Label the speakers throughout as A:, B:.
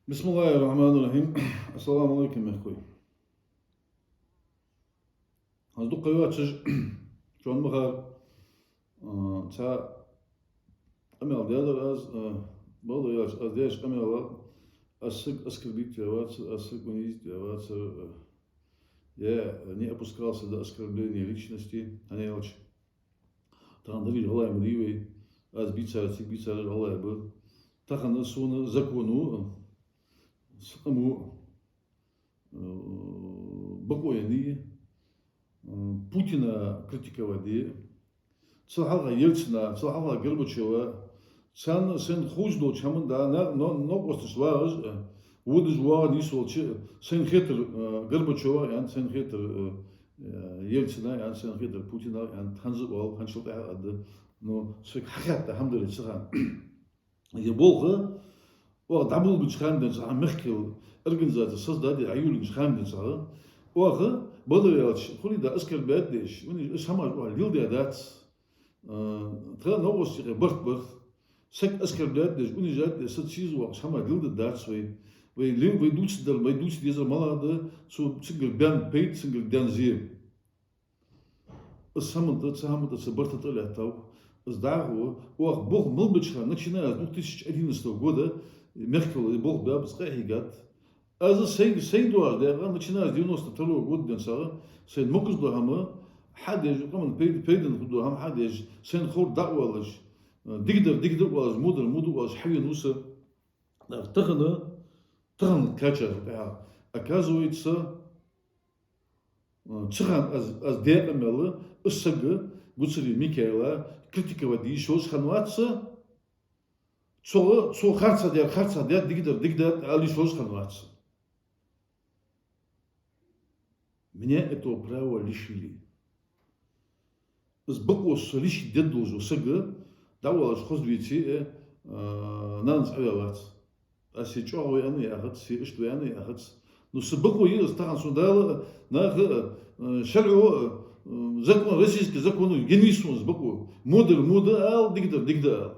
A: بسم الله الرحمن الرحيم. السلام عليكم يا اخوي. هذوك قيواتش شلون مخار تا امل ديالر از برضه ياش از ديش امل оскорбить оскорбить я не опускался до оскорбления личности, а не очень. Там Давид Галай Мудивей, аз бица Галай был. Тахан сон закону саму бакояни Путина критиковали, цахала Ельцина, цахала Горбачева, сен хуждо чамында но осташваж удужва нисолчи сен хетер Горбачева, ян сен хетер Ельцина, ян сен хетер Путина, ян танзывал ханшылта ады, но сек хакатта хамдулилlah сахан. Je bolgen, wat double beschermd is aan Merkel, organisatie zoals dat die ayuling beschermd is aan. Wat bedoelt je? Goeie dat is kerbed is. Wanneer is hamar wat wil die dat? Terwijl nou was je bord. Sek is kerbed is. Wanneer je dat soort iets wat hamar wil die dat zo. Wij doen ze deze malade zo single ben peit single dan zie. Is hamar dat ze bord het al het с Дагу, Бог Мылбичха, начиная с 2011 года, Меркел и Бог Бабскайгат, а за Сейдуар, начиная с 92 года, Сейд Мокусдухама, Хадеж, Пейден Худухам, Хадеж, Сейд Хор Дауалаш, Дигдер was Mudu was Хавинуса, Тахан Кача, оказывается, Чахан аз Диакамела, Уссага, Гуцери Микаэла, критиковать еще сханваться, цо харца дер, дигдер, а лишь сханваться. Меня этого права лишили. Сбокос лишь дед должен сага, давалось хозвити, нанс авиавац. А сейчас военный ахат, что военный ахат. Но сбоку есть тахан сюда на шарю. Закон, российский закон, генисун сбоку. Модер, ал, дигдер.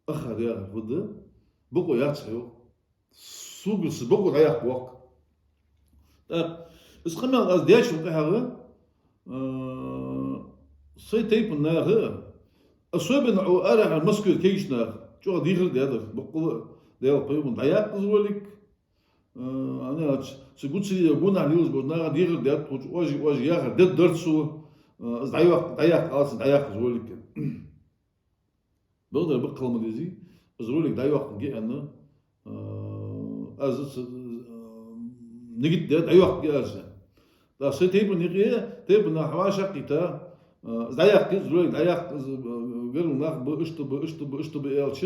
A: Ахар я, вода. Боку я цаю. Сугус, боку раяк вок. Так, скамел аз дячу кахара. Сей тейпун нага. Особенно у арах Москвы кейшнах. Чо дигер дядер. Боку дел поймун даяк зволик. أنا سقولي يقولون على اليوز قلنا دير ديت واجي ياخد ديت درسو ضيق خلاص ضيق زولك بقدر بقى الماليزي زولك ضيق جي أنا أز نجد ديت ضيق جي أز ده سيتيب نيجي تيب نحواشة كتا ضيق زولك ضيق قالوا ناخ بقشط بقالش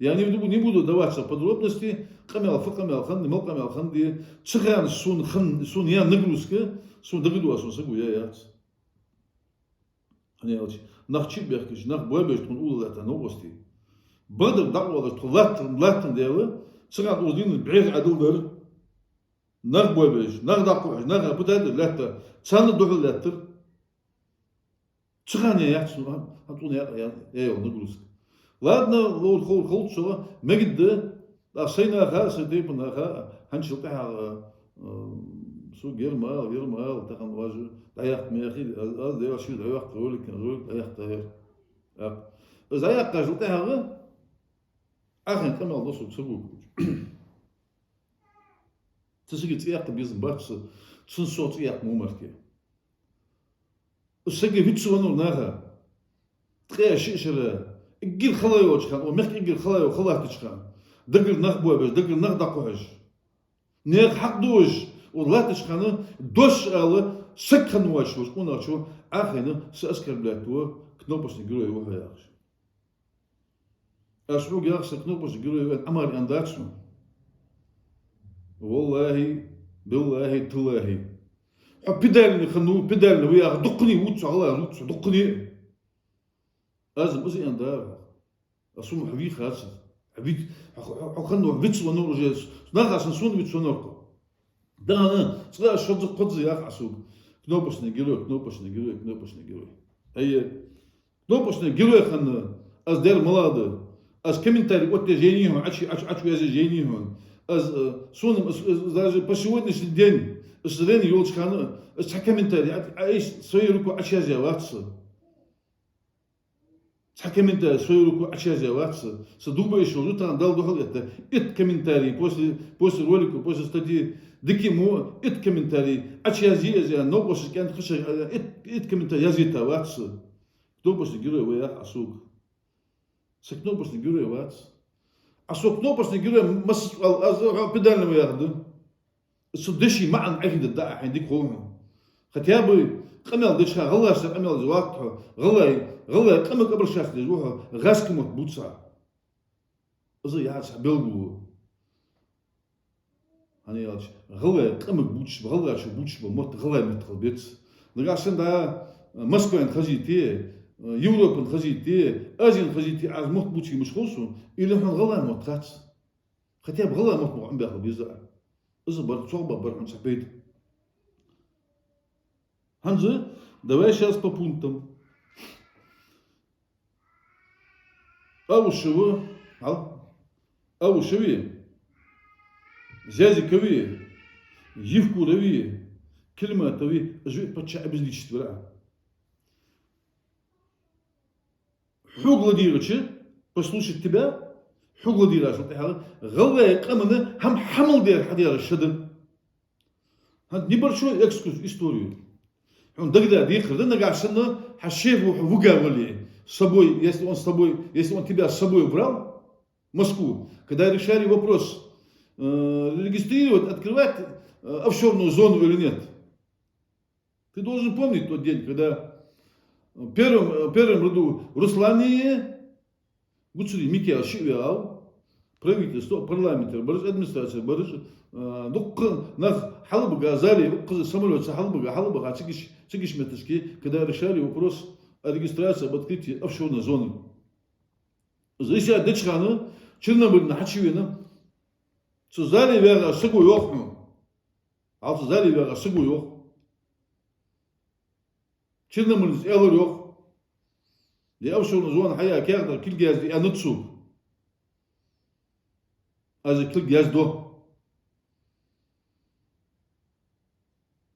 A: يعني не буду даваться подробности. Камел хан, мал камел хан, ди цыган сун я нагрузка, сун дагду асун сагу я яц. Они алчи. Нах чибехкиш, нах бойбеш тун улата новости. Бадр даквала латтын дела, цыган уздин бир адылдар. Нах бойбеш, нах дакваш, нах бутады латта, цаны духыл латтыр. Цыган я яц, атун я нагрузка. Ладно, лол хол шо, мегидде Asena ga ze depen na ga hanshel ta so germal tagan was dayak meegi az de as dayak rolik dayak dayak az dayak ga jota ha agen kamal dos op sebu tsigit yak biz bats tsun sot yak mumarke usege hitsu na ga tre shishre igil khalayo chkan o mek igil khalayo khalat chkan دقل نخ بوابش دقل نخ دقوش نيخ حق دوش والله تشخانه دوش على سكن واشوش قلنا شو آخرنا سأسكر بلاتوا كنوبش نقولوا يوها ياخش أشبو ياخش كنوبش نقولوا يوها أمر أنداتشو والله بالله تلاهي بدالني خنو بدالني وياخ دقني وتش الله وتش دقني لازم بس أندار أصوم حبيب خاصة حبيت حقنو فيتس ونور جالس ناقص نسون فيتس ونوركو ده أنا صغير شد قدز يا حسوب كنوبش نجيلو هي كنوبش نجيلو خن أز دير ملاده از комментарий от Жениху, ачу я Жениху, аз сонным даже по сегодняшний день с Рен Ёлчканы, с комментарий, свою руку ачазяваться. С комментарий свою руку ачазяваться. С думаешь, что там дал духал это. Этот комментарий после ролика, после статьи, дикимо, этот комментарий ачазия, но после кем этот комментарий язитаваться. Кто после героя асук. Сокнопочный герой вац. А сокнопочный герой педального ярда. Судеши معا عهد دا عندك هون. хотя бы قمل دشها غلا شر قمل زواقها غلا قمل قبل شاف دجوها غاس كمت بوتسا. أزي يعرف بلغو. هني يالش غلا قمل بوتش غلا شو بوتش بموت غلا متخلبت. نقاشن دا موسكو خزيتي يوروب خزيتي أزين خزيتي از موت بوتشي مش خلصو إلا إحنا غلا موتات. хотя бы غلا موت عم بياخذ بيزا. إذا برد صعبة برد مش حبيت. Hanze, давай сейчас по пунктам. Аушево, Аушеви, Зязикови, Евкурови, Кельматови, живет под чай безличества. Хугладирочи, послушать тебя, Хугладираш, вот это, голая камена, хамал дер хадяра шаден. Небольшой экскурс в историю. Он тогда дихр, да нагашенно, хашеву вугавали с собой, если он тебя с собой брал в Москву, когда решали вопрос регистрировать, открывать офшорную зону или нет. Ты должен помнить тот день, когда в первом году в Руслане Гуцури Микел Шивиал, правительство, парламентер, администрация, на Халбага Азали, самолет Халбага, Цигиш Метышки, когда решали вопрос о регистрации, об открытии офшорной зоны. Здесь я Дечхана, Чернобыль на Хачевина, создали вера Сагуйохну, а создали вера Сагуйох. Чернобыль с Элурёх, где офшорная зона Хая Керда, Кильгаз и Ануцу. А за Кильгаз до.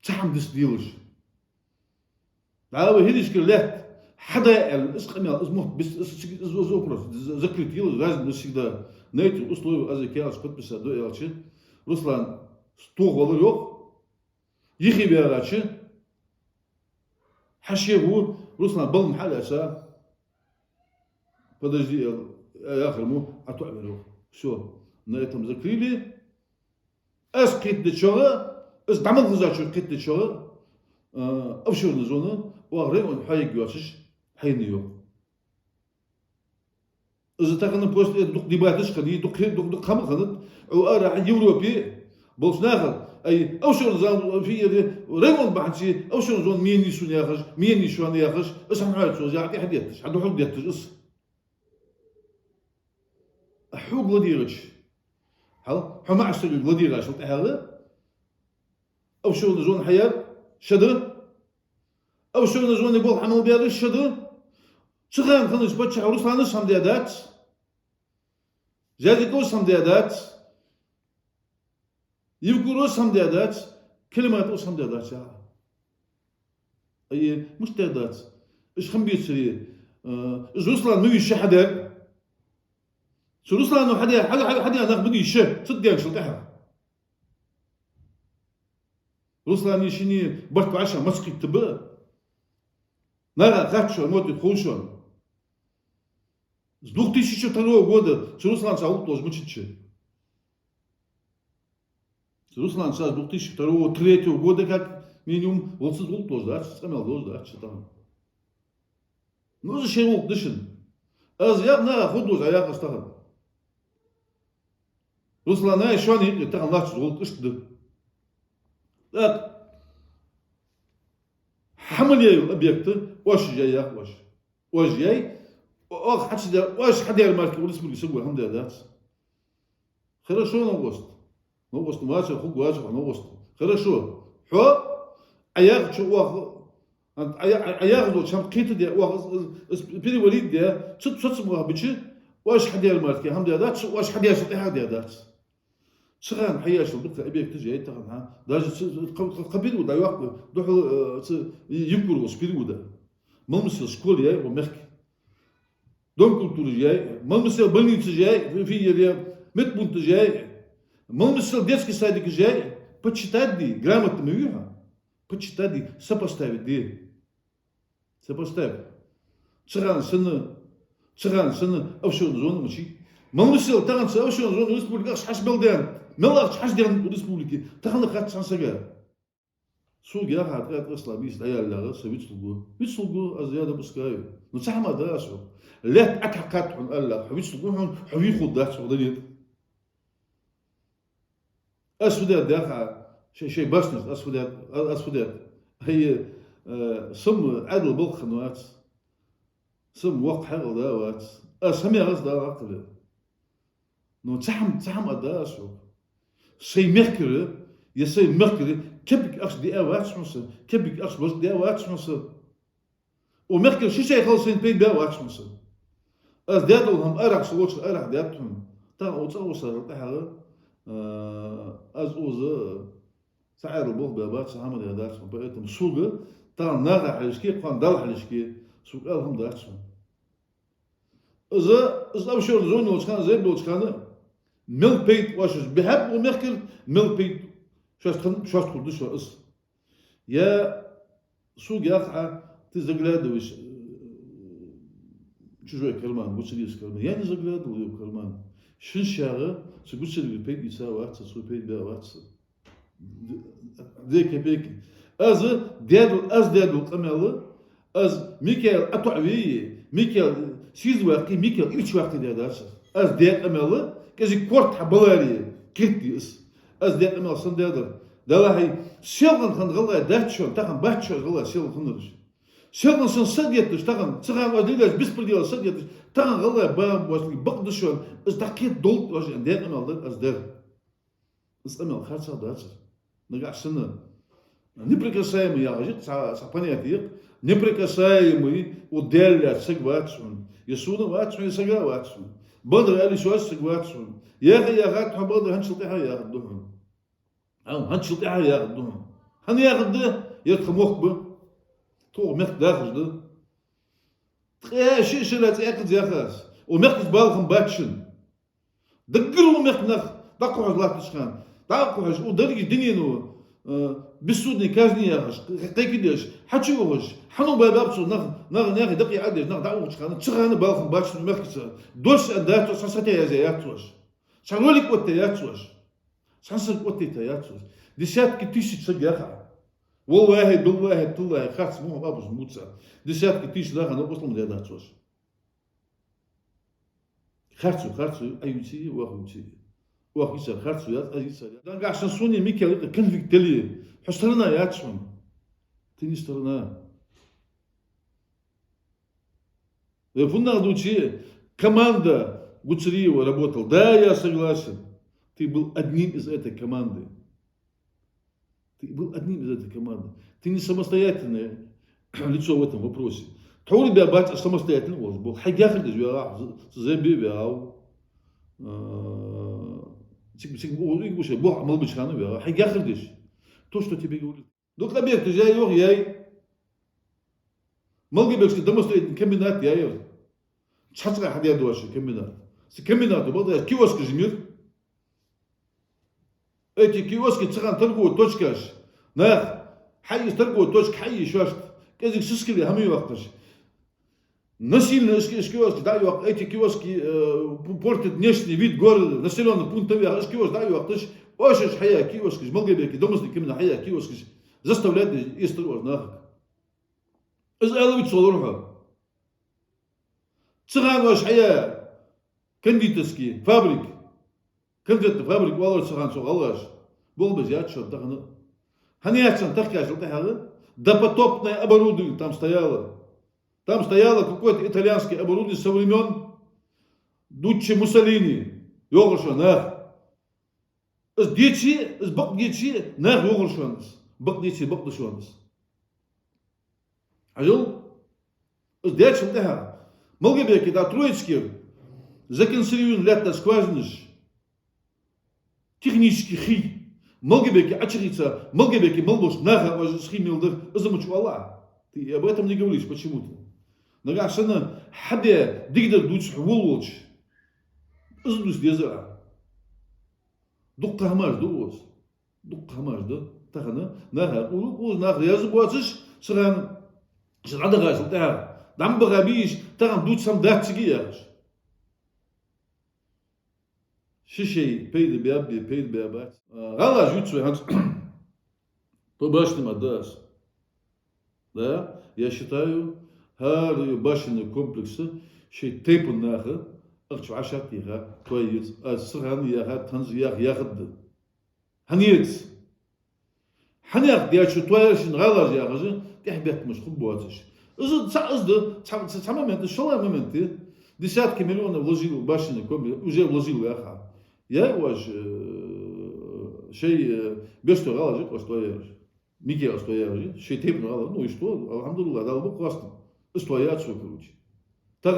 A: تعم ديلش عاوي هيديش كلات حدا اسقميال اسمه بس زوبرس ذكرت ديلش لازم نسيدا نيت اسلوب ازكياس подписа до ялчи Руслан стуг olur yok يخي بيراتشي حشيبو Руслан был محل اسا подожди я ахрму атуамеру все на этом закрыли аскит дечора إذا تعمل غزاة شو قتل شو أبشر نزونه وأغرق حي جواسش حي نيو إذا تكلم بوست دق دباتش خدي دق خم خدت أو أرى يوروبي بولس ناخذ أي أبشر نزان في ريمون بحثي أبشر نزون مين يسون ياخش مين يسون ياخش اسمع حالة شو زي حد يتش حد حد يتش إس حوق لديرش هلا حما عسل لديرش شو تهذا أو شو نزون حياة شدة أو شو نزون يقول حمل بيارش شدة شغال خلنا بتش عروس لانش هم ديادات زاد يقول هم ديادات يقولوس هم ديادات كلمات أوس هم ديادات يا أي مش ديادات إيش خم بيصير إيش روسلان نوي شحدة شو روسلان إنه حدا ناخذ بدي شه صدق شو تحر Руслан Ишини барту аша маски тбе. Нара гачо мотит хулшон. С 2002 года Руслан Саул тоже мучится. Руслан с 2002-2003 года как минимум вот сдул тоже, да, самел тоже, да, что там. Ну зачем он дышит? Аз я на ходу за я поставил. Руслан на еще не так начал вот что. Так, حمل الأبيكت واش جاي واش جاي واش حد يعمل كل اسمه اللي يسوي الحمد لله хорошо новость واش خوك واش новость хорошо حو عياق شو عياق لو شام كيت دي переводить دي شو بيجي واش حد مارتكي هم ديادات واش حد يشطي حد ديادات شغان حياش البنت ابيك تجي تاخذها داج قبيل ودا يوقف دوح يكبر وسبيل ودا ما مسل سكول جاي ومخك دون كنتور جاي ما مسل بني جاي في يدي مت بنت جاي ما مسل детский садик جاي почитать ди грамотно мюха почитать ди сопоставить ди сопоставь شغان سنه افشون زون ماشي ما مسل تاعن افشون زون ريسبублика حسب بلدان ملاش حاجة ديال الريسبوبليكي تخلى خات شانسكا سو جا هات اصلا بيس عيال لا ويتسلقوا زياده بسكاي نصح ما دراسو لا اتحققت عن الله ويتسلقوا حوي خدات ودنيت اسودات داخل شيء باسنس اسودات هي سم عدل بالخنوات سم وقت حق داوات اسمي غصد عقل نو تحم اداسو سي ميركوري يسي ميركوري كبك اخش دي اوات شمس كبك اخش بس دي اوات شمس وميركوري شو شي خلصين بين دي اوات شمس از دادهم ارق سوتش ارق داتهم تا وصل تاع از اوز سعر البوخ بابات سامر يا داس بقيتهم سوق تا نغا حلشكي قان دال حلشكي سوق لهم داتهم از ابشر زون وشكان زي بلوشكان ميل بيت واش بحب وميركل ميل بيت شو تخدو شو اس يا سوق يقع تزغلاد وش شو جوي كرمان وتشريس كرمان يعني زغلاد ولا كرمان شن شاغه سوق البيت يساوي سوق بيت باوات ديك بيك از دادو قماله از ميكال اتوعوي ميكال سيز واقي ميكال ايش واقي داداش از داد اماله كازي كورت حبلاري كيتيس از داد امال صندادر دابا هي سيلغن خن غلا داتشون تاخن باتشو غلا سيلغن خنرش سيلغن سن صديتش تاخن تسغا وديلاش بسبرديلا صديتش تاخن غلا بام واسلي بقدشون از دقيت دولت واش داد امال از دار از امال خاصه داتش نقع سنه неприкасаемый я говорит понятие неприкасаемый уделять согласен يسون واتسون يسجا واتسون بدر قال لي شو سجواتسون يا اخي يا غات بدر هنشلطيها يا غدهم او هنشلطيها يا غدهم هن يا غد يدخل مخبه تو مخ داخل ده يا شي لا تاكد يا خاص ومخ بالهم باتشن دقلوا مخ نخ دقوا لا تشخان دقوا ودري الدنيا نو بالسودني كازني ياش قيكديش حتشوفش حنو بابابسو نغ دقي عادش نغ دعوش كان تشغان بالخ باش المركز دوش انداتو سانساتي يا زياتوش شانوليك وتياتوش سانسك وتياتوش دي سات كتيش تسجاخا والله طلع خاص مو ابوز موتسا دي سات كتيش لا انا اصلا داتوش خاصو ايوتي واخوتي وقيسر خاطر يات أزيسر دان قاع شنسوني ميكا كان فيك تلي حشترنا ياتشون تنيسترنا فونا دوتشي команда Гуцериева работал да я согласен ты был одним из этой команды ты не самостоятельное лицо в этом вопросе تقول بابات самостоятельный был حاجة خلد جوا زي بيبيعوا يقولش بوح عمل بشخانه بيها حي ياخدش то что тебе говорит دوك لابيك تجاي يوغ ياي ملقي بيكش دمستريت كمبينات ياي تشاتغا حد يدواش كمبينات بدا كيوسك جميل эти киоски цыган торгуют точкаш нах حي торгуют точка حي شوش كذا سسكلي هم يوقتش насильно киоски да юак эти киоски портят внешний вид города населенных пунктов я киоск да юак тыш ошеш хая киоски молгебеки домостник именно хая киоски заставляют историю нах из элвич солорха цыган ош хая кондитерский фабрик кондитер фабрик валор цыган согалаш бол без я чё тагны ханиячан такая же допотопное оборудование там стояло какое-то итальянское оборудование со времен Дуччи Муссолини. Йогуршон, С дичи, с бак дичи, йогуршон. Бак дичи, бак душон. Ажил? С дичи, Молгебеки, да, троечки. законсервирован лятта скважиныш. Технически хи. Молгебеки очерица, молгебеки молбош нага ваш схимилдер замучвала. Ты об этом не говоришь почему-то. Нагашана хабе дигдер дуч вулуч. Издус деза. Дук хамаш дуос. Дук хамаш да. Тахана нага уз нага язбуачиш сран срадагаш та. Дамбагабиш таган дуч сам датчигияш. Шишей пейд биабат. Гала жутсу ханс. Побашным отдашь. Да, я считаю, هذا باشن كومبلكس شيء تيبون ناخه أرجع عشاتيها كويس السرعة ياها تنزيها ياخد هنيت هنيت ديال شو تويرشن غالر يا رجل تحبيت مش خبواتش إذا تمام أنت شو لا ممنتي ديسات كمليون وزيل باشن كومبلكس وجا وزيل ياها يا واش شيء بيستو غالر واش تويرش ميكي واش تويرش شيء تيبون غالر ну и что الحمد لله дал бы классно стоят все короче. Так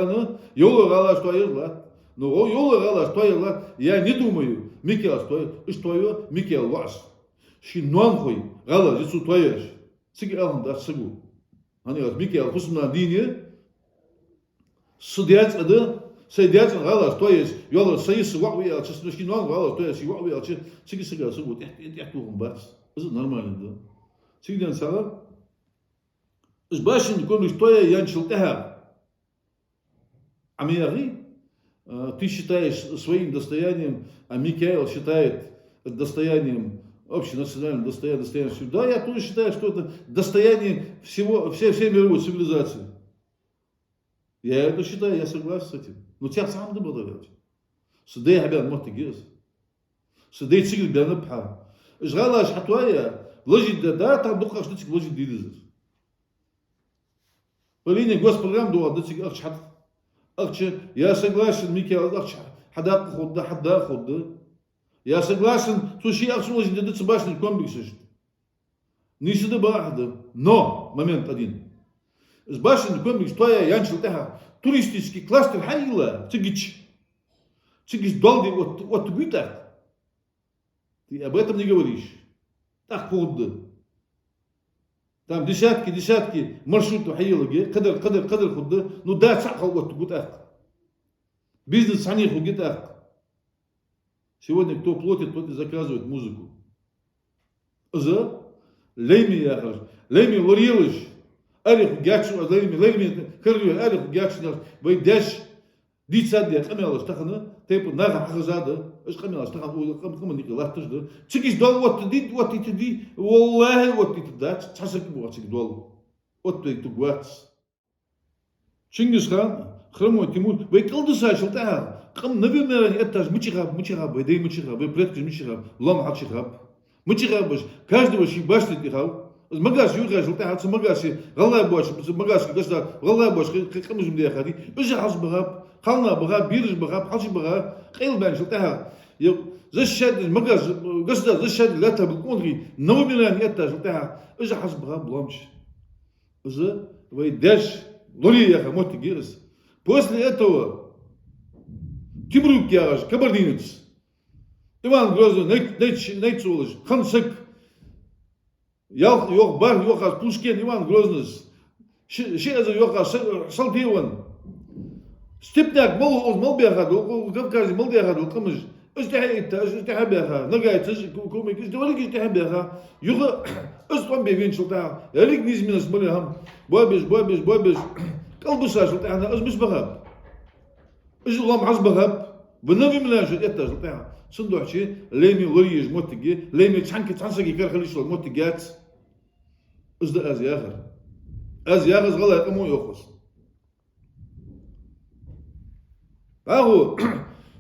A: yola gala стояла. Но yola gala стояла. Я не думаю, Микел стоит, что Микел вас. Шинуанхой гала жицу стоишь. Сиги алхамда сигу. Они раз Микел хусна дине. Судят это, судят гала стоишь. Yola союз вакуя, честно шинуан гала стоишь, вакуя, сиги сига сигу. Я тухом бас. Это нормально, да. Сиги ден сала. Сбашен кому что я янчил тага. А Мияги, ты считаешь своим достоянием, а Микаэл считает достоянием общенациональным достоянием. Да, я тоже считаю, что это достояние всей мировой цивилизации. Я это считаю, я согласен с этим. Но тебя сам добавляешь. Сидей хабян мотигез. Сидей цигл бяна пха. Жгала шатвая, ложит да, там духаш дичь ложит дидезер. Полине госпрограмм дуа дичь арчат. Арче, я согласен, Микаэл арча. Хада худда. Я согласен, суши арчу ложит дидец башни комплекс. Ниже да бахда. Но момент один. С башни комплекс твоя янчил теха. Туристический кластер хайла. Цигич долги от бюта. Ты об этом не говоришь. Так худда. Там десятки маршрутов хайла. Кадр худда. Ну да, сахал от бюта. Бизнес они хугитах. Сегодня кто платит, тот и заказывает музыку. За лейми яхаш, лейми лорилыш, арих гячу, лейми карлю, арих гячу, вы деш дицадия камелаш тахана, типа нага хазада, эш камелаш тахана, кам николаштыш да. Чикиш дол вот ди, wallah вот ди да, часак бу чик дол. Вот ты гуац. Чингисхан Хромой Тимур, вы колдуса шелтага. Кам навимерани этаж мучираб, вы мучираб, вы предки мучираб, лом хачираб. Мучираб, каждого шибашти тихав. Магаш юга шелтага, магаши, галай бош, магаши госда, галай бош, кам жумдия хади. Бежа хасбараб, хална бараб, бирж бараб, хачи бараб, кайлбан шелтага. Защад магаш госда, защад лата бконри, навимерани этаж шелтага. Бежа хасбараб ломч. За вы деш лория хамоти гирс. После этого Тимрук Яраш, Кабардинец, Иван Грозный, Нейцулыш, Хансык, Йохбар, Йохас, Пушкин, Иван Грозный, Шеза, Йохас, Салтиван, Степняк, Молбяхаду, Кавказе, Молбяхаду, Камыш, Истихабяха, Нагайцыш, Кумик, Истихабяха, Юха, Истомбевин, Шелта, Элик Низминас, Малихам, Бабиш, Колбуса шелтага, أزمش بغاب. إيش الله معز بغاب. بنبي مناجد إتاج شلتها. صندوق شيء ليمي وريج موتجي، ليمي تحنكي كار خليش لو موتجات. إزدا أزياغر غلا أمو يخص. أهو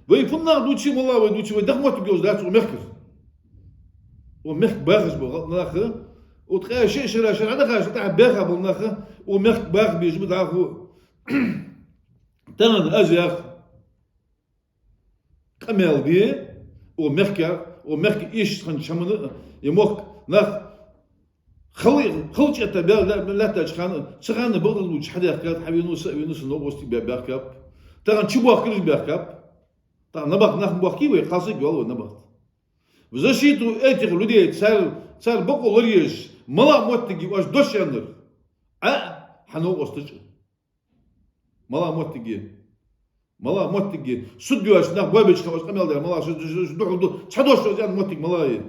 A: ويفنا دوتشي والله ويدوتشي ويدخل موتجي وزدات ومخك باغش بغناخه. وتخيل شيء شراشة عندك شلتها باغها بالناخه. ومخك باغ بيجبد عفو. تنن أزياغ كمال بيه ومخك إيش خن شمن يمخ نخ خلش أتبع لا تجخان شغان بغض الوجه حدا كات حبينوس نوبوستي بيركب ترى شو باكل بيركب Так набах нах бахкивы хасык голову набах. В защиту этих людей царь Бог лорьеш мала моттиги аж дошяныр. Хано остыч. Мала моттиги судью аж нах бабечка аж камелдер мала дуду чадош аж моттиг малай.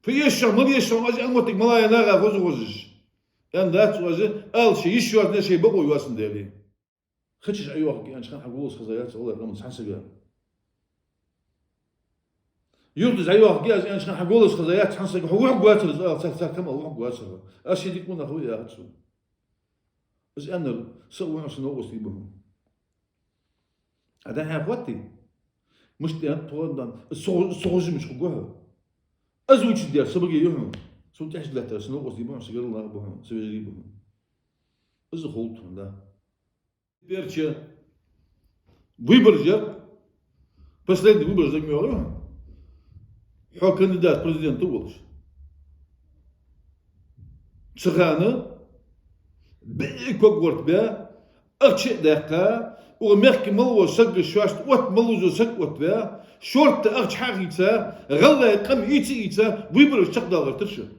A: Фиешша млешша аж моттиг малай нага хозугозиш. Anda çoğazı al şey iş yok ne şey bakıyor yuvasın derdi. Hiç ay yok yani çıkan hakkı olsa zayat olur ama sansı ya. Yurdu ay yok yani çıkan hakkı olsa zayat sansı hakkı guatırız al sak kama hakkı guatırız. Aşı dik buna huya hatsu. Az anlar سووا نفس النقص يبهم. هذا هافوتي. مش تيان طوالدان الصوج مش قوها. أزوج ديال سبقي يهم. سو تحت لا تاس نقص يبهم سجل الله بهم سبجري بهم. إذا خلطهم ده. Перче выборжак, последний выбор за мёром, хо кандидат президента Волш. Цыганы, бек бе, акче дакка, у мерки малво саг шваш, от малузу саг от бе, шорт акч хагица, галла кам ица, выбор чакдалар тыршы.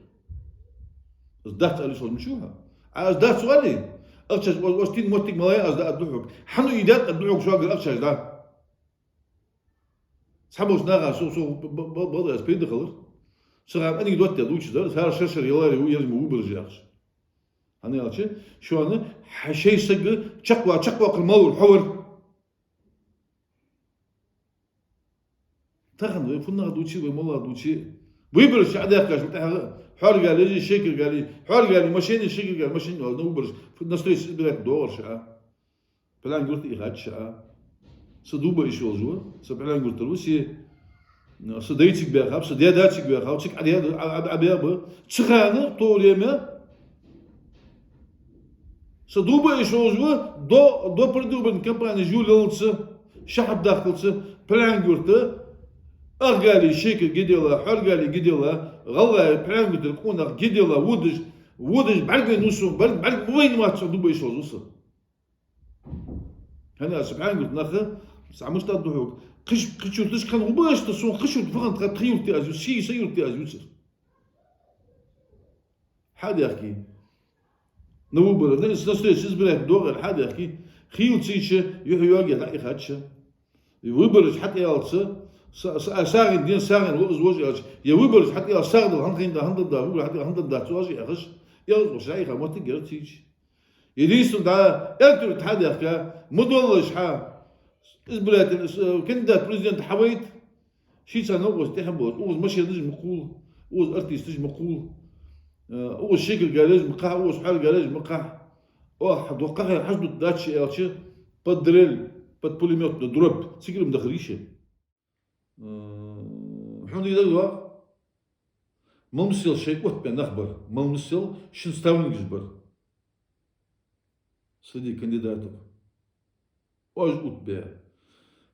A: Сдат алиш олмшуха. А сдат суали. أكشاش واشتين موتك ملايا أصدق أدوحك حنو إيدات أدوحك شو أقدر أكشاش ده سحبوش ناقا سو بضع أسبيد خلص سرعان أني دوت تدوش ده سهر شرشر يلاري هو يلزم هو برجع أخش هني أكشي شو أنا حشي سق شقوة قرمال والحور تاخن فينا دوتشي ومولا دوتشي ويبرش عداك كاش متاع حر قال لي شكل قال لي ماشين الشكل قال ماشين نو برش نستريس بلاك دور شعا بلان قلت إيهات شعا صدوبة إيش والجوا سبلان قلت له سي صديتك بيخاب صدياتك بيخاب تك عليها عبياب تخانة طول يما صدوبة إيش والجوا دو بردو بن كمباني جوللس شحب داخلس بلان قلت أرجالي شكل جديلا حرجالي جديلا غلا بلان قلت لكونا جديلا ودج بعرق نوسو بعرق وين ما تصدق بيش وزوسه هنا سبحان قلت ناخذ سامش تضحك قش تش كان وباش تصون قش فقط تخيل تازو شيء سير تازو حد يحكي نوبر نستطيع سبلات دور حد يحكي خيل تيشه يحيى لا يخدش يوبرج حتى يالصه ساعد دين ساعد وز يوبرج حتى يساعد الهندين ده هند ده هو حتى هند ده تواجه يخش يلا مش رايح ما تقدر تيجي يديسو ده يقدر تحدث كا مدولش حا إزبلات كندا بريزيدنت حويت شيء سنوغس تحبوت أوز ماشي نجم مقول أوز أرتيس نجم مقول أوز شكل جالج مقع أوز حال جالج مقع واحد وقع حسب داتش يالش بدريل بد بوليميوت ضرب سيكل مدخليشه حمدي ده ممثل شيء وقت بنخبر ممثل شن ستاونج جبر среди кандидатов. Ож утбе.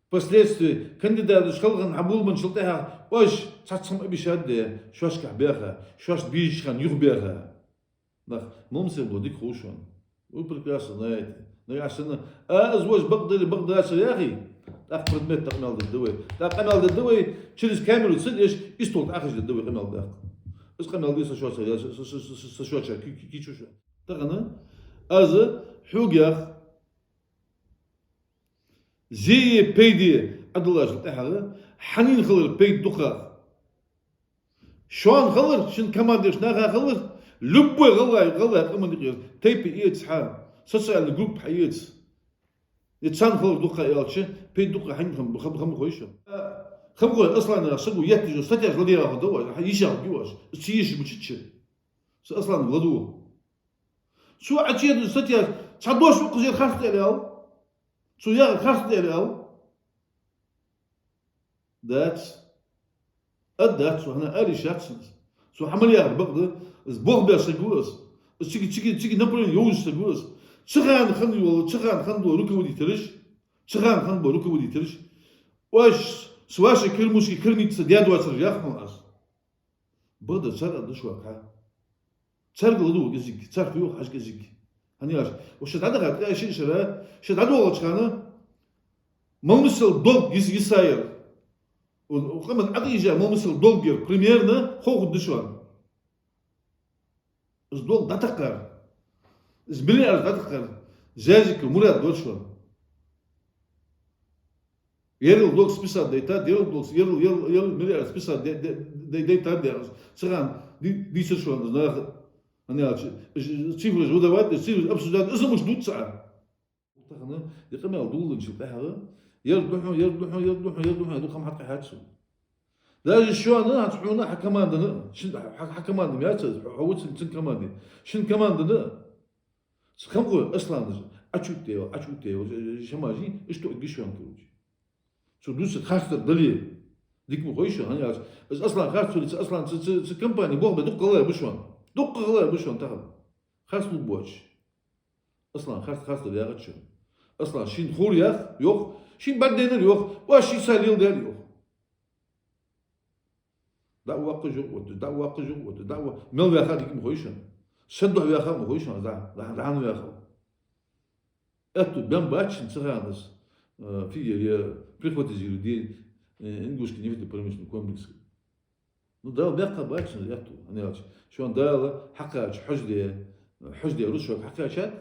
A: Впоследствии кандидаты шкалган абулман шылтаха ож цацам абишадде шошка беха шош бишхан юрбеха. Нах мумсел бодик хушан. Вы прекрасно знаете. Но я сына азвоз багдас я ахи. Так предмет такмал ддуй. Так камал ддуй через камеру сидишь и стол ахиш ддуй камал да. Из камал диса шоша со шоша кичуша. Так она аза حوجخ زي بيدي عدلاش تاعها حنين خلر بيد دقة شلون خلر شن كمان ديش ناخا خلر لبوا غلا كمان دقيق تيبي إيت حال سسأل الجروب حيات يتسان خلر دقة يالش بيد دقة حين خم خويشة خم خوي أصلا سقو يتجو ستة غديرة هدوش يشاف جواش تيجي بتشتش أصلا غدو شو عجيب ستة صدوش وقزير خاص تيريال شو يا خاص تيريال دات شو هنا آلي شخص شو حمل يا بقدر زبوغ بيا سجوز تيجي نبرين يوز سجوز شغان خندو ركودي ترش شغان خندو ركودي ترش واش سواش كلموشي كلمة سدياد واتر ياخ ناس بقدر شرق دشوا كا شرق لدو جزيك شرق يوخ حاج جزيك هنياش وش تعدى غير شيء شرا شو تعدى والله شكانه Мамысел долг Исаир. وقمن عقيجة ممثل دولجر بريميرنا خوخ دشوان إز دول داتقر إز مليار داتقر زاجك مراد دولشوان يرل دول سبيسا ديتا يرل دول يرل مليار سبيسا ديتا ديرز سران دي سشوان ناخ أنا تشيفرز ودوات تشيفرز أبسودات إذا مش دوت ساعة تخنا يقمع دول نشوف لها يردوحون هذوك خم حق حاتسو لا شو أنا هتحونا حكمان ده شن حكمان ده ميات حوت سن كمان ده شن كمان ده كم قول أصلاً أشوتيو شماجي إيش تو إيش يوم كروج شو دوس خاصة دليل ديك بقولش هني أصلاً خاصة أصلاً كمباني بوه بدق الله بشون دق الله بشون تاخد خاصة بوش أصلاً خاصة ده غتشون أصلاً شين خوريا يوخ شين بعدين يوخ واش يساليل ده يوخ دعوة قجو دعوة مل وياخا ديك مخويشن شدوا وياخا مخويشن دعانو وياخا اتو بان باتشن تغانس في بريخوتي زيرو دي انجوش كي نيفت بريميش كومبلكس نو دا بيقا باتشن اتو انا شو دا حقا حجدي روسو حقا شات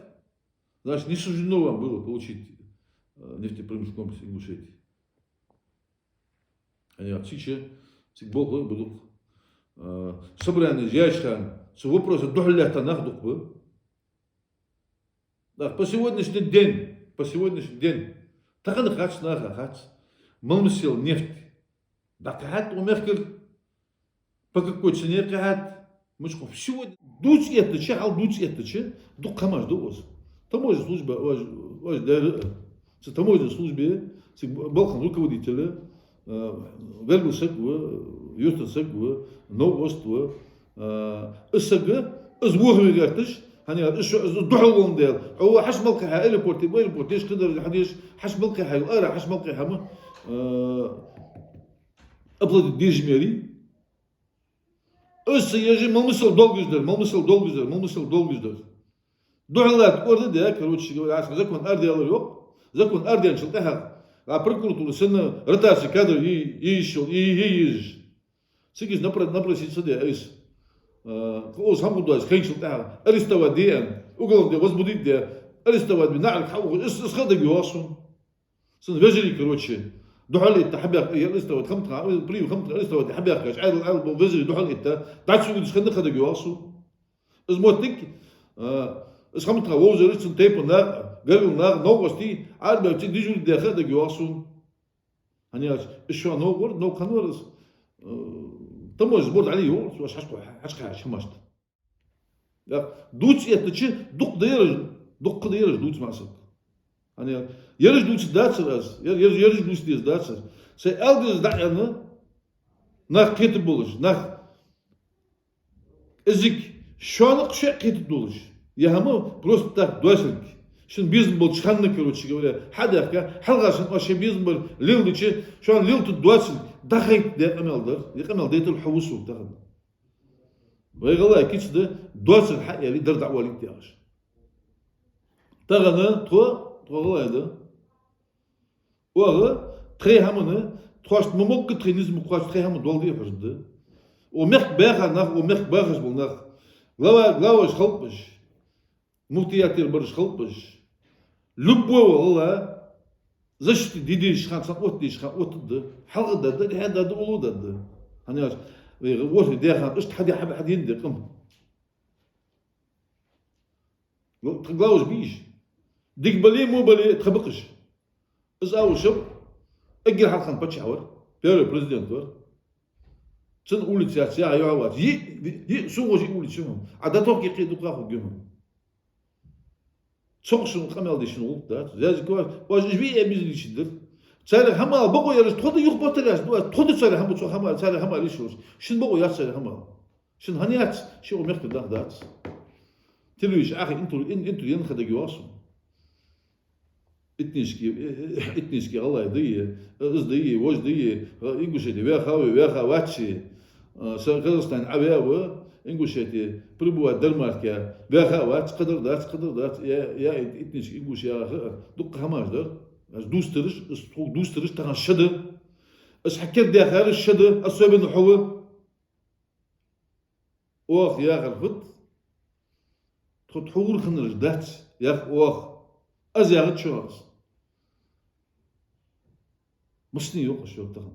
A: знаешь не суждено вам было получить нефтепромышленный комплекс Ингушетии они отсичи Бог بدوق собрание жайшхан с вопроса дохлята нахдук бы да по сегодняшний день тагын хач наха хач мылмысел нефть да кахат умехкер по какой цене кахат мышков сегодня дуч это че дук камаш дуос таможенная служба ож дэр таможенная службе балхан руководителя Вербу секве, юста секве, новоство, السجى أزوجه جاتش هني إيش الضحوة مدير هو حش ملقها إيربورتي إيش قدر الحديث حش ملقها أرا حش ملقها ما أبلد الديجميري يجي ما مسل دولجزدر ضحلات أرد ده كروتش عشان زكون أرد يلا يوق زكون أرد ينشلتها a procuratura sendo retasse cada isso seguis na presença de isso os hamudões quem está ali estava dentro o galão de возбудить de ali estava de نعرف حاول اسخد يواصل سن فيجري كروتشي دحل انت حبيك ali estava خمت بريم خمت ali estava حبيك ايش عاد فيجري دحل انت تعرف شو اسخد خد يواصل اسموتك اسخمت ووزر اسن تيبو قالوا نار نوغستي عاد بتي ديجو داخل دا جواسون هني ايش نوغر نو كانورس تموز بورد عليه واش حاش ماشت دوتش يتشي دق ديرج دوتش ماسك هني يرج دوتش داتس يرج دوتش ديز داتس سي الدز دانا nach كيت بولش nach ازيك شانق شي كيت بولش يا هما просто так دوسلك شن بيزن بول شخنا كروتشي говоря حداك حلقه شن اشي بيزن بول ليلدشي شون ليلت دواسل دخيت دي قمل ديت الحوسو تاخد ويغلا كيتش ده دواسل حق يلي در دعوه لي تاعش تاغنا تو غلا ده وغا تري همنا تخاش ممك ترينيزم تخاش تري هم دول دي حجد ومخ باغا نخ ومخ باغش بول نخ غلاوش خلبش مفتياتير برش خلبش لبوا والله زشت ديديش خان صوتيش خان وتد حلقه ده هذا ده ولود ده هنياش وش داخل اش حد يندي قم تقلاوش بيش ديك بالي مو بالي تخبقش ازاو شب اجي حلقه بتشاور بير بريزيدنت ور تن قولت ساعه يعوات يي سو وجي قولت شنو عاداتو كي قيدو قاخو جهم صوغشن قمال دي شنو دات زاز كوا واش جبي اميز لي شدر تسالي هما بقوا يا تخد يخبط لاش تخد تسالي هما تو هما تسالي هما ليش شن بقوا يا تسالي هما شن هنيات شو مخت دات تلويش اخي انتو ينخد جواسو اتنيشكي الله يدي ازدي واش دي انجوشي دي ويا واتشي سرقستان عباوه انجوشيتي بربوا درماركا بخوات قدر دات يا اتنيش انجوش يا دق هماش در دوسترش استوك دوسترش تغن شد اس حكيت دي خير الشد السبب نحوه واخ يا غرفت تخد حور خنرج دات يا واخ ازيغت شواس مشني يوقش يوقتها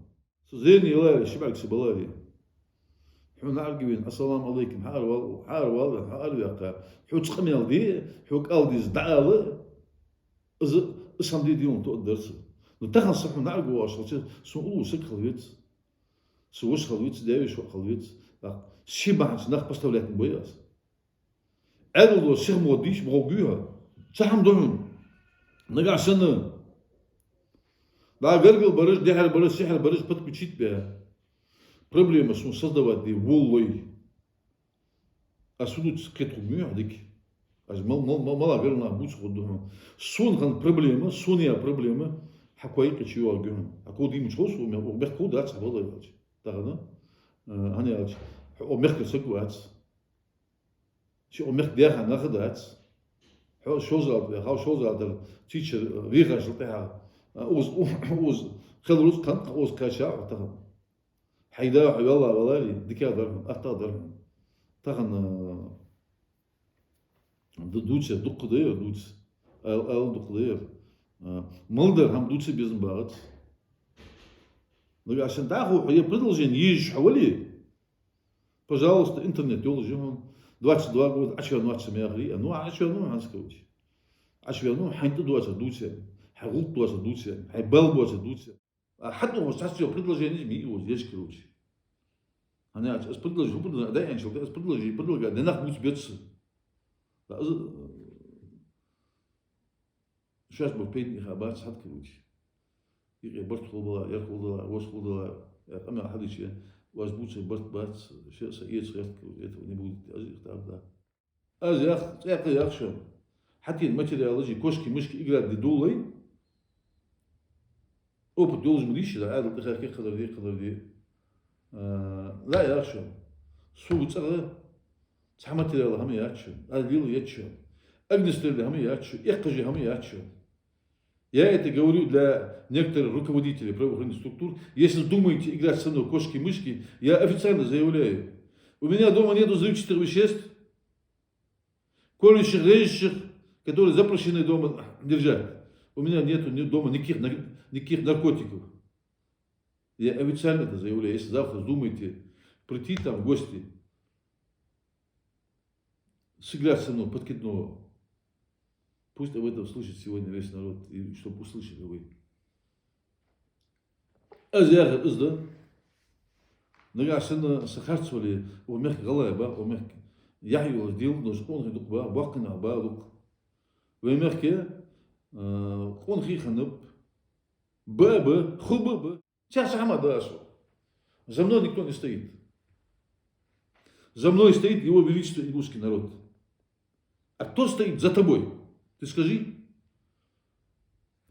A: زين يلا شبعك سبلاري حو نعرقبين السلام عليكم حار يقا حو تقميل دي حو قال دي زدعال از اسم دي ديون تقدرس نتخن صحو نعرقوا واش سو سك خلويت سوش خلويت داوي شو خلويت شبعت نخ بستولات بوياس عدو شيخ موديش بغوغوها تحم دون نقع سنه لا قرقل برش دحر برش سحر برش بت بتشيت بها проблема sont создавать волой асудут кету мюдик аз мала верна буц ходо сон хан проблема сония проблема حكوي كتشيو أرجون أكو دي مش خوش ومرك كود هات سبلا يواج تاعنا هني هات أو مرك سكوات شو أو مرك ديها ناخدات هو شوزال هاو شوزال تيشر ريغا جلتها أوز خلوص كان أوز كاشا تاعنا حيدا والله والله ديكا درهم أتا درهم تاعنا دوتش دق دير دوتش أل دق دير مالدر هم دوتش بيزن باغت لكن عشان تعرفوا هي продолжение يجي حوالي пожалуйста интернет يولجهم 22 год عشان نوع سميغري انو عشان نوع هنسكوش عشان نوع حين دوتش دوتش حغوط دوتش دوتش حبل دوتش دوتش حتى هو ساسيو продолжение مي يوز يشكروش انا اس продолжение продолжение да انشل اس продолжение да нах будет бьется شاش بوبيت إخابات حد كروش يقي برت خلوبلا يرخلوبلا وش خلوبلا أما حد شيء وازبوش برت بات شيء سيئة صغيرت كروش يتوني بود أزي اختار ده أزي يا أخ شو حتى الماتيريالوجي كوشكي مشكي إقرأ دي دولي أوبا دولج مليش لا عادل تخير كي قدر دي لا يا أخ شو سوق تغير تح ماتيريال هم ياتشو أديلو ياتشو أجنستر هم ياتشو إقجي هم ياتشو Я это говорю для некоторых руководителей правоохранительных структур. Если думаете играть со мной кошки-мышки, я официально заявляю. У меня дома нету взрывчатых веществ, колющих, режущих, которые запрещены дома держать. У меня нету дома никаких наркотиков. Я официально это заявляю. Если завтра думаете прийти там в гости, сыграть со мной подкидного, пусть об этом слышит сегодня весь народ, и чтобы услышали вы. أزياغ إزدا نرجع سنة سخرت ولي ومرك غلابة ومرك يحيو الديل نوش قون خي دقبا باقنا بارك ومرك قون خي خنب بابا خبابا شاش حمد داشو за мной никто не стоит. За мной стоит его величество и русский народ. А кто стоит за тобой? Ты скажи.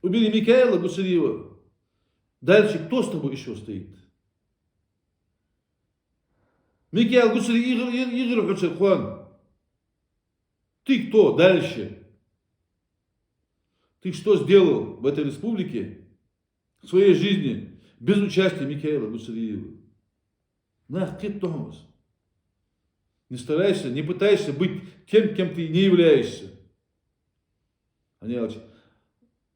A: Убили Микаэла Гусарева. Дальше кто с тобой еще стоит? Микаэл Гусарев, Игорь Хуцерхуан. Ты кто дальше? Ты что сделал в этой республике в своей жизни без участия Микаэла Гусарева? Нах, ты Томас. Не старайся, не пытайся быть тем, кем ты не являешься. Они говорят,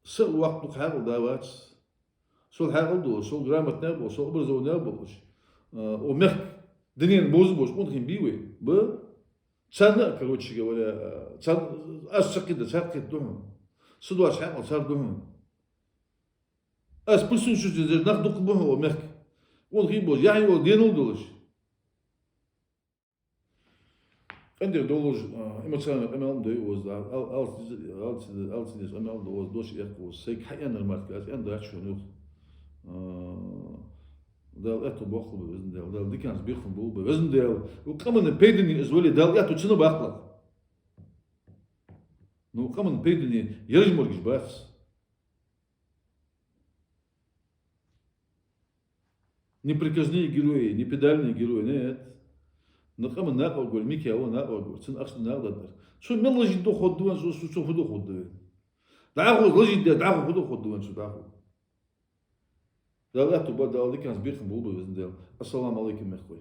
A: сол вақту қағыл дават, сол қағыл дұл, сол грамот не бол, сол образов не бол. О мех, дынен бозы бош, он хим бивы, б, цана, короче говоря, ас шақида, шақид дұхын, судуа шақал, шар дұхын. Ас присутствующий, нах дұқы бұхын, о мех, он хим бош, я его ден олдылыш. عندي دولج إمتى أمام دوز ألتيز أمام دوز دوش يقوس سيك حيانا المركز عندها شنو دال أتو بخل بوزن دال دي كانت بيخون بول بوزن دال وكمان بيدني إزولي دال أتو شنو بخلا نو كمان بيدني يرجمرج بس не приказные герои, не педальные герои, нет. نقام ناقل قول ميكي هو ناقل قول سن أخذ ناقل در شو ملا جدو خدوان شو خدو خدوان تعال لجي تعال خذ دوان شو تعال لا لا تبغى دالك كان سبيخ بولو السلام عليكم يا اخوي